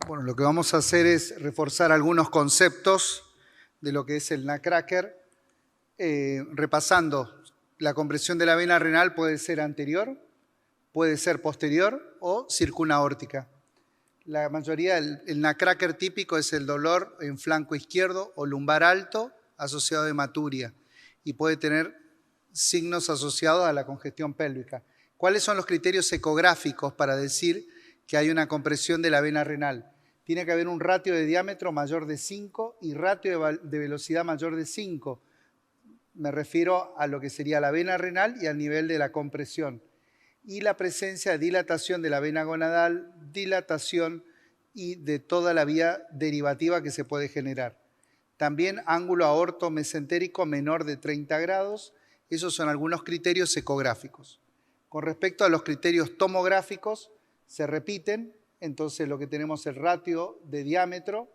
Bueno, lo que vamos a hacer es reforzar algunos conceptos de lo que es el nutcracker, repasando. La compresión de la vena renal puede ser anterior, puede ser posterior o circunaórtica. La mayoría, el nutcracker típico es el dolor en flanco izquierdo o lumbar alto asociado a hematuria y puede tener signos asociados a la congestión pélvica. ¿Cuáles son los criterios ecográficos para decir que hay una compresión de la vena renal? Tiene que haber un ratio de diámetro mayor de 5 y ratio de velocidad mayor de 5. Me refiero a lo que sería la vena renal y al nivel de la compresión. Y la presencia de dilatación de la vena gonadal, dilatación y de toda la vía derivativa que se puede generar. También ángulo aorto-mesentérico menor de 30 grados. Esos son algunos criterios ecográficos. Con respecto a los criterios tomográficos, se repiten. Entonces lo que tenemos es el ratio de diámetro,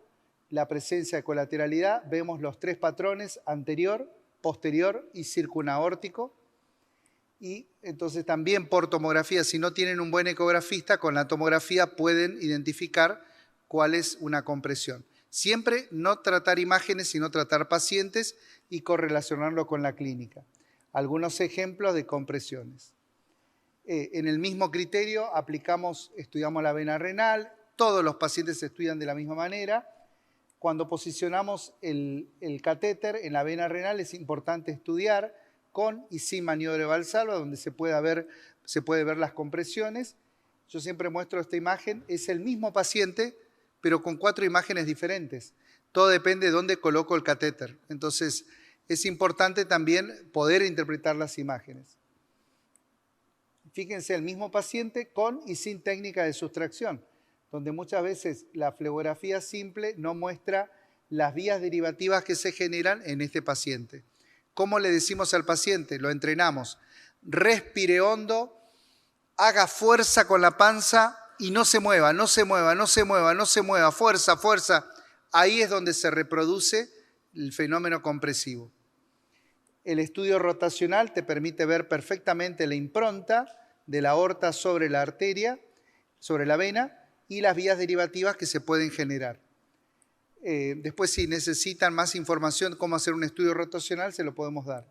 la presencia de colateralidad. Vemos los tres patrones: anterior, posterior y circunaórtico. Y entonces también por tomografía, si no tienen un buen ecografista, con la tomografía pueden identificar cuál es una compresión. Siempre no tratar imágenes, sino tratar pacientes y correlacionarlo con la clínica. Algunos ejemplos de compresiones. En el mismo criterio estudiamos la vena renal, todos los pacientes se estudian de la misma manera. Cuando posicionamos el catéter en la vena renal es importante estudiar con y sin maniobra de Valsalva, donde se puede ver las compresiones. Yo siempre muestro esta imagen, es el mismo paciente, pero con 4 imágenes diferentes. Todo depende de dónde coloco el catéter. Entonces, es importante también poder interpretar las imágenes. Fíjense, el mismo paciente con y sin técnica de sustracción, donde muchas veces la flebografía simple no muestra las vías derivativas que se generan en este paciente. ¿Cómo le decimos al paciente? Lo entrenamos. Respire hondo, haga fuerza con la panza y no se mueva, no se mueva, no se mueva, no se mueva. Fuerza, fuerza. Ahí es donde se reproduce el fenómeno compresivo. El estudio rotacional te permite ver perfectamente la impronta de la aorta sobre la arteria, sobre la vena, y las vías derivativas que se pueden generar. Después, si necesitan más información cómo hacer un estudio rotacional, se lo podemos dar.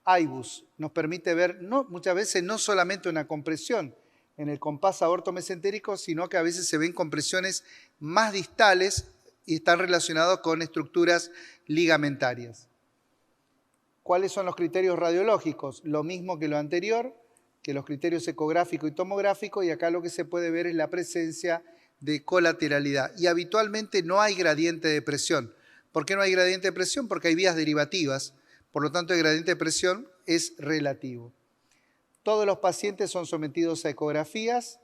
IBUS nos permite ver muchas veces no solamente una compresión en el compás aortomesentérico, sino que a veces se ven compresiones más distales y están relacionados con estructuras ligamentarias. ¿Cuáles son los criterios radiológicos? Lo mismo que lo anterior, que los criterios ecográfico y tomográfico, y acá lo que se puede ver es la presencia de colateralidad. Y habitualmente no hay gradiente de presión. ¿Por qué no hay gradiente de presión? Porque hay vías derivativas. Por lo tanto, el gradiente de presión es relativo. Todos los pacientes son sometidos a ecografías,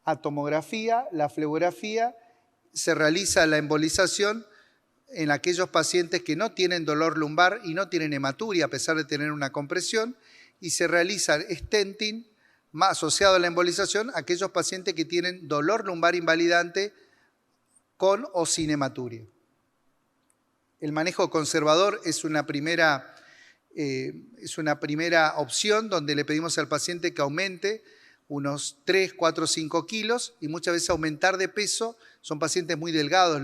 a tomografía, la flebografía. Se realiza la embolización en aquellos pacientes que no tienen dolor lumbar y no tienen hematuria a pesar de tener una compresión, y se realiza stenting más asociado a la embolización a aquellos pacientes que tienen dolor lumbar invalidante con o sin hematuria. El manejo conservador es una primera opción donde le pedimos al paciente que aumente unos 3, 4, 5 kilos y muchas veces aumentar de peso. Son pacientes muy delgados,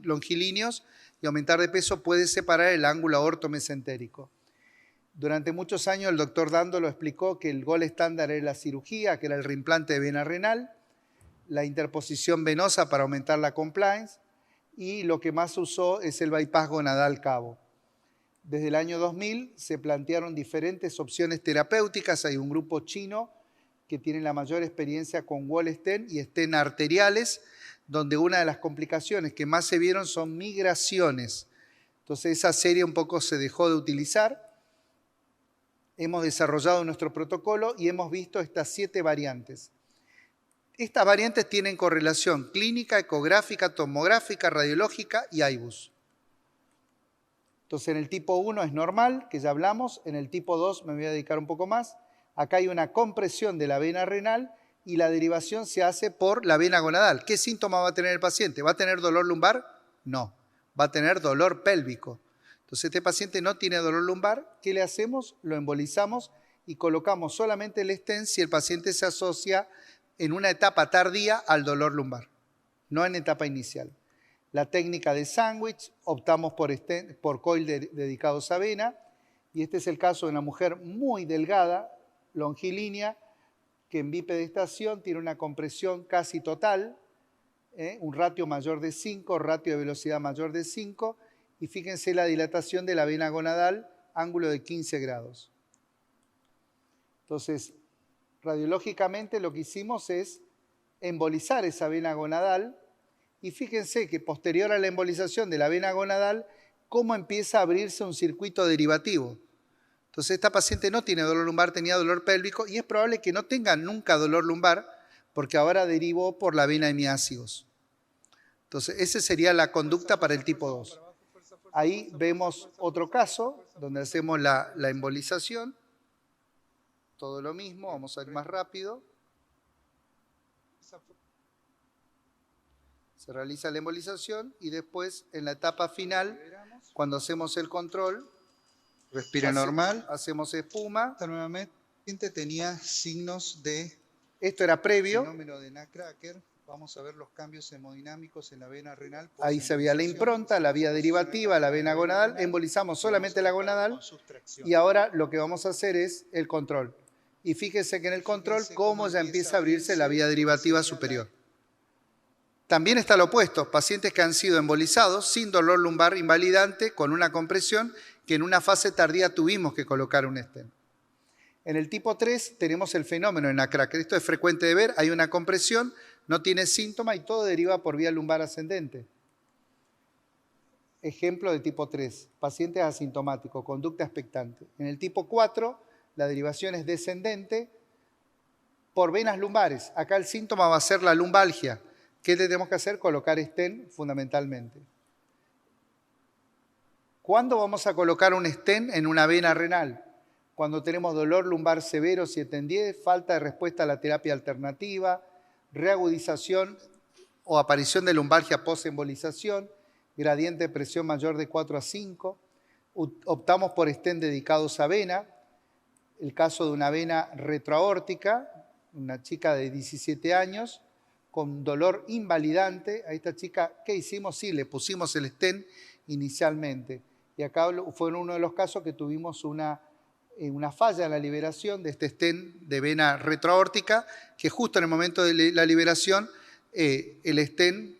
longilíneos, y aumentar de peso puede separar el ángulo aortomesentérico. Durante muchos años el doctor Dándolo explicó que el gol estándar era la cirugía, que era el reimplante de vena renal, la interposición venosa para aumentar la compliance, y lo que más usó es el bypass gonadal cavo. Desde el año 2000 se plantearon diferentes opciones terapéuticas. Hay un grupo chino que tiene la mayor experiencia con wall stent y stent arteriales, donde una de las complicaciones que más se vieron son migraciones. Entonces esa serie un poco se dejó de utilizar. Hemos desarrollado nuestro protocolo y hemos visto estas 7 variantes. Estas variantes tienen correlación clínica, ecográfica, tomográfica, radiológica y IBUS. Entonces en el tipo 1 es normal, que ya hablamos. En el tipo 2 me voy a dedicar un poco más. Acá hay una compresión de la vena renal y la derivación se hace por la vena gonadal. ¿Qué síntoma va a tener el paciente? ¿Va a tener dolor lumbar? No, va a tener dolor pélvico. Entonces este paciente no tiene dolor lumbar. ¿Qué le hacemos? Lo embolizamos y colocamos solamente el stent si el paciente se asocia en una etapa tardía al dolor lumbar. no en etapa inicial. La técnica de sándwich, optamos por coil dedicados a vena, y este es el caso de una mujer muy delgada, longilínea, que en bipedestación tiene una compresión casi total, un ratio mayor de 5, ratio de velocidad mayor de 5, y fíjense la dilatación de la vena gonadal, ángulo de 15 grados. Entonces, radiológicamente lo que hicimos es embolizar esa vena gonadal, y fíjense que posterior a la embolización de la vena gonadal, cómo empieza a abrirse un circuito derivativo. Entonces esta paciente no tiene dolor lumbar, tenía dolor pélvico, y es probable que no tenga nunca dolor lumbar, porque ahora derivó por la vena hemiácigos. Entonces esa sería la conducta para el tipo 2. Ahí vemos otro caso, donde hacemos la embolización. Todo lo mismo, vamos a ir más rápido. Se realiza la embolización y después en la etapa final, cuando hacemos el control, respira normal, hacemos espuma. Esta nuevamente tenía signos de Esto era previo. fenómeno de nutcracker. Vamos a ver los cambios hemodinámicos en la vena renal. Ahí se veía la impronta, la vía derivativa, la vena gonadal. Embolizamos solamente la gonadal y ahora lo que vamos a hacer es el control. Y fíjese que en el control cómo ya empieza a abrirse la vía derivativa superior. También está lo opuesto, pacientes que han sido embolizados sin dolor lumbar invalidante con una compresión que en una fase tardía tuvimos que colocar un stent. En el tipo 3 tenemos el fenómeno en nutcracker. Esto es frecuente de ver, hay una compresión, no tiene síntoma y todo deriva por vía lumbar ascendente. Ejemplo de tipo 3, pacientes asintomáticos, conducta expectante. En el tipo 4, la derivación es descendente por venas lumbares. Acá el síntoma va a ser la lumbalgia. ¿Qué tenemos que hacer? Colocar stent fundamentalmente. ¿Cuándo vamos a colocar un stent en una vena renal? Cuando tenemos dolor lumbar severo 7 en 10, falta de respuesta a la terapia alternativa, reagudización o aparición de lumbalgia post-embolización, gradiente de presión mayor de 4 a 5. Optamos por stent dedicados a vena. El caso de una vena retroaórtica, una chica de 17 años, con dolor invalidante. A esta chica, ¿qué hicimos? Sí, le pusimos el stent inicialmente. Y acá fue uno de los casos que tuvimos una falla en la liberación de este stent de vena retroaórtica, que justo en el momento de la liberación el stent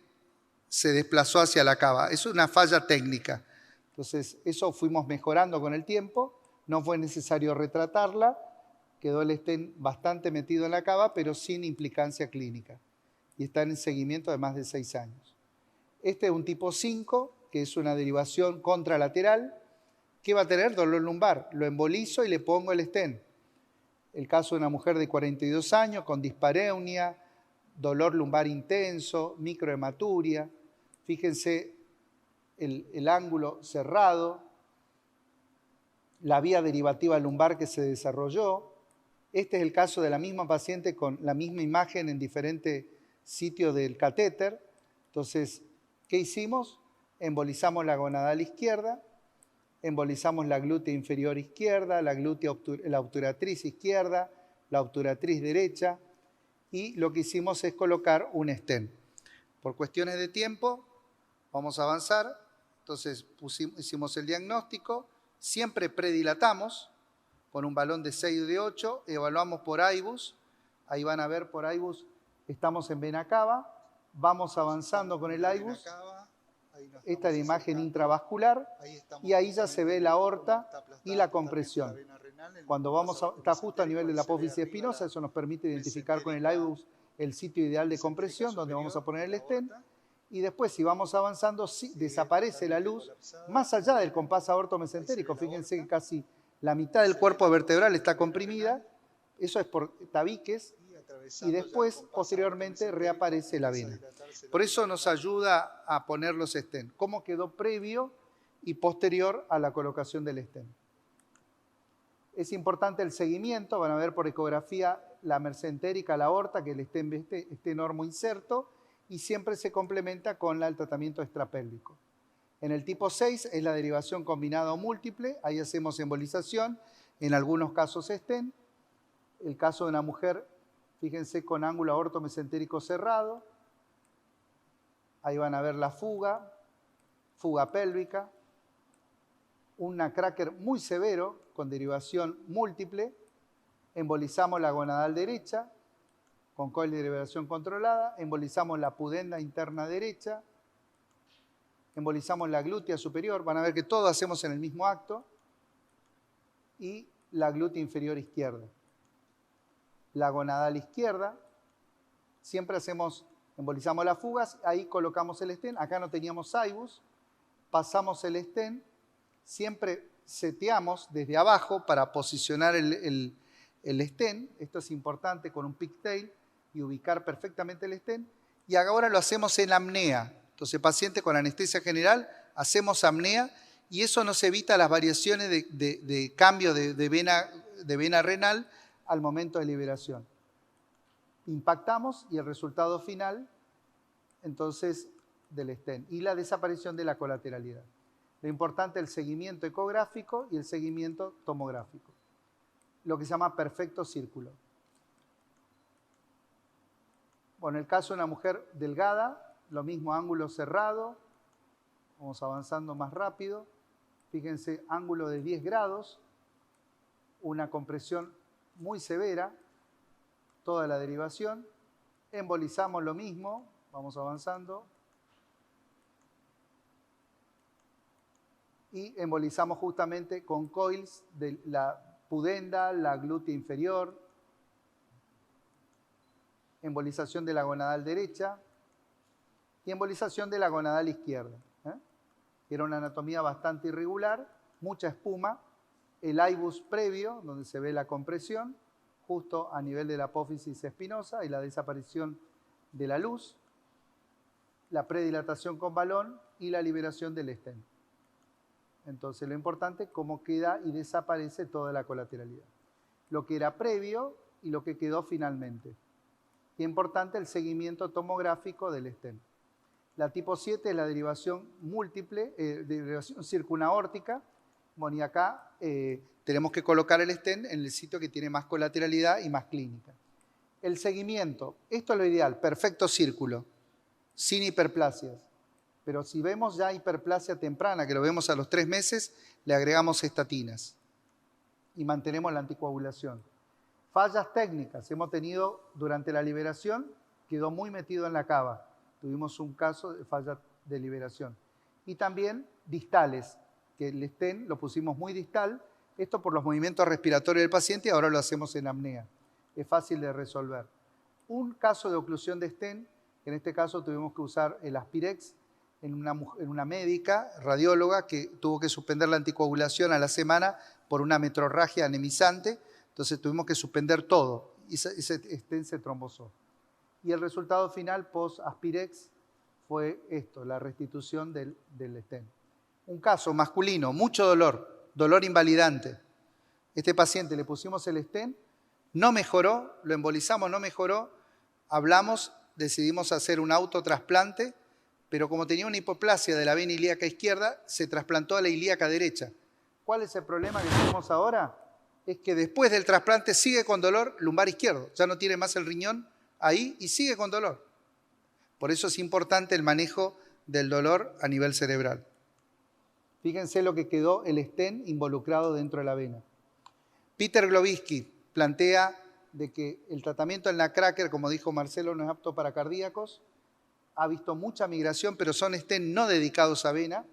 se desplazó hacia la cava. Es una falla técnica. Entonces, eso fuimos mejorando con el tiempo. No fue necesario retratarla. Quedó el stent bastante metido en la cava, pero sin implicancia clínica. Y está en seguimiento de más de 6 años. Este es un tipo 5, que es una derivación contralateral. ¿Qué va a tener? Dolor lumbar. Lo embolizo y le pongo el stent. El caso de una mujer de 42 años con dispareunia, dolor lumbar intenso, microhematuria. Fíjense el ángulo cerrado, la vía derivativa lumbar que se desarrolló. Este es el caso de la misma paciente con la misma imagen en diferentes sitios del catéter. Entonces, ¿qué hicimos? Embolizamos la gonadal izquierda, embolizamos la glútea inferior izquierda, la obturatriz izquierda, la obturatriz derecha, y lo que hicimos es colocar un stent. Por cuestiones de tiempo, vamos a avanzar. Entonces hicimos el diagnóstico, siempre predilatamos con un balón de 6 y de 8, evaluamos por IBUS, ahí van a ver por IBUS, estamos en vena cava, vamos avanzando con el IBUS. Esta es la imagen intravascular y ahí ya se ve la aorta y la compresión. Cuando está justo a nivel de la apófisis espinosa, eso nos permite identificar con el IBUS el sitio ideal de compresión donde vamos a poner el stent. Y después, si vamos avanzando, desaparece la luz más allá del compás aortomesentérico. Fíjense que casi la mitad del cuerpo vertebral está comprimida. Eso es por tabiques. Y después, posteriormente, reaparece la vena. Por eso nos ayuda a poner los stent. ¿Cómo quedó previo y posterior a la colocación del stent? Es importante el seguimiento. Van a ver por ecografía la mesentérica, la aorta, que el stent esté normo inserto, y siempre se complementa con el tratamiento extrapélvico. En el tipo 6 es la derivación combinada o múltiple. Ahí hacemos embolización, en algunos casos stent. El caso de una mujer, fíjense, con ángulo aortomesentérico cerrado. Ahí van a ver la fuga pélvica, un nutcracker muy severo con derivación múltiple. Embolizamos la gonadal derecha con coil de derivación controlada, embolizamos la pudenda interna derecha, embolizamos la glútea superior, van a ver que todo hacemos en el mismo acto, y la glútea inferior izquierda. La gonadal izquierda, siempre embolizamos las fugas, ahí colocamos el stent, acá no teníamos IBUS, pasamos el stent, siempre seteamos desde abajo para posicionar el stent, esto es importante con un pigtail y ubicar perfectamente el stent, y ahora lo hacemos en apnea. Entonces, paciente con anestesia general, hacemos apnea y eso nos evita las variaciones de cambio de vena renal al momento de liberación. Impactamos y el resultado final, entonces, del stent y la desaparición de la colateralidad. Lo importante es el seguimiento ecográfico y el seguimiento tomográfico, lo que se llama perfecto círculo. Bueno, en el caso de una mujer delgada, lo mismo, ángulo cerrado, vamos avanzando más rápido, fíjense, ángulo de 10 grados, una compresión muy severa, toda la derivación, embolizamos lo mismo, vamos avanzando, y embolizamos justamente con coils de la pudenda, la glútea inferior, embolización de la gonadal derecha y embolización de la gonadal izquierda. Era una anatomía bastante irregular, mucha espuma, el IBUS previo, donde se ve la compresión, justo a nivel de la apófisis espinosa y la desaparición de la luz, la predilatación con balón y la liberación del stent. Entonces, lo importante es cómo queda y desaparece toda la colateralidad. Lo que era previo y lo que quedó finalmente. Y importante el seguimiento tomográfico del stent. La tipo 7 es la derivación múltiple, derivación circunaórtica. Bueno, y acá tenemos que colocar el stent en el sitio que tiene más colateralidad y más clínica. El seguimiento, esto es lo ideal, perfecto círculo, sin hiperplasias. Pero si vemos ya hiperplasia temprana, que lo vemos a los 3 meses, le agregamos estatinas y mantenemos la anticoagulación. Fallas técnicas, hemos tenido durante la liberación, quedó muy metido en la cava. Tuvimos un caso de falla de liberación. Y también distales, que el stent lo pusimos muy distal, esto por los movimientos respiratorios del paciente y ahora lo hacemos en apnea. Es fácil de resolver. Un caso de oclusión de stent, en este caso tuvimos que usar el Aspirex en una médica, radióloga, que tuvo que suspender la anticoagulación a la semana por una metrorragia anemizante, entonces tuvimos que suspender todo y ese stent se trombosó. Y el resultado final post-Aspirex fue esto, la restitución del stent. Un caso masculino, mucho dolor, dolor invalidante. Este paciente le pusimos el stent, no mejoró, lo embolizamos, no mejoró, hablamos, decidimos hacer un autotrasplante, pero como tenía una hipoplasia de la vena ilíaca izquierda, se trasplantó a la ilíaca derecha. ¿Cuál es el problema que tenemos ahora? Es que después del trasplante sigue con dolor lumbar izquierdo, ya no tiene más el riñón ahí y sigue con dolor. Por eso es importante el manejo del dolor a nivel cerebral. Fíjense lo que quedó el stent involucrado dentro de la vena. Peter Glowicki plantea de que el tratamiento del nutcracker, como dijo Marcelo, no es apto para cardíacos. Ha visto mucha migración, pero son stents no dedicados a vena.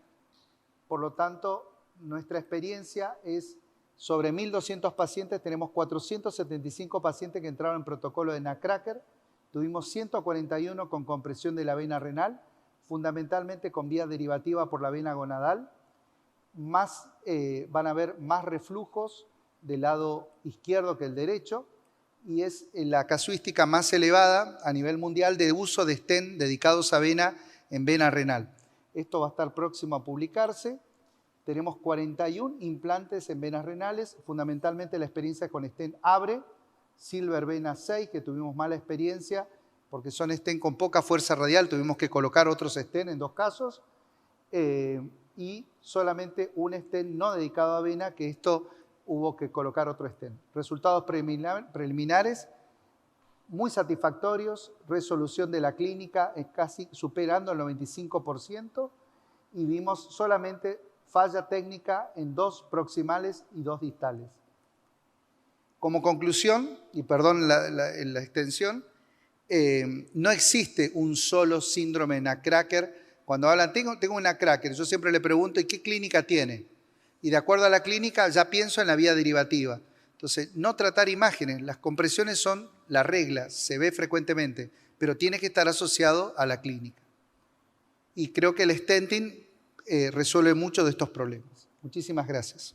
Por lo tanto, nuestra experiencia es sobre 1.200 pacientes, tenemos 475 pacientes que entraron en protocolo de nutcracker. Tuvimos 141 con compresión de la vena renal, fundamentalmente con vía derivativa por la vena gonadal. Van a haber más reflujos del lado izquierdo que el derecho y es la casuística más elevada a nivel mundial de uso de stent dedicados a vena en vena renal. Esto va a estar próximo a publicarse. Tenemos 41 implantes en venas renales, fundamentalmente la experiencia con stent Abre, Silver Vena 6, que tuvimos mala experiencia porque son stent con poca fuerza radial, tuvimos que colocar otros stent en 2 casos, y solamente un stent no dedicado a vena, que esto hubo que colocar otro stent. Resultados preliminares, muy satisfactorios, resolución de la clínica casi superando el 95% y vimos solamente falla técnica en 2 proximales y 2 distales. Como conclusión, y perdón la extensión, no existe un solo síndrome nutcracker. Cuando hablan, tengo una nutcracker, yo siempre le pregunto, ¿y qué clínica tiene? Y de acuerdo a la clínica ya pienso en la vía derivativa. Entonces, no tratar imágenes, las compresiones son la regla, se ve frecuentemente, pero tiene que estar asociado a la clínica. Y creo que el stenting resuelve muchos de estos problemas. Muchísimas gracias.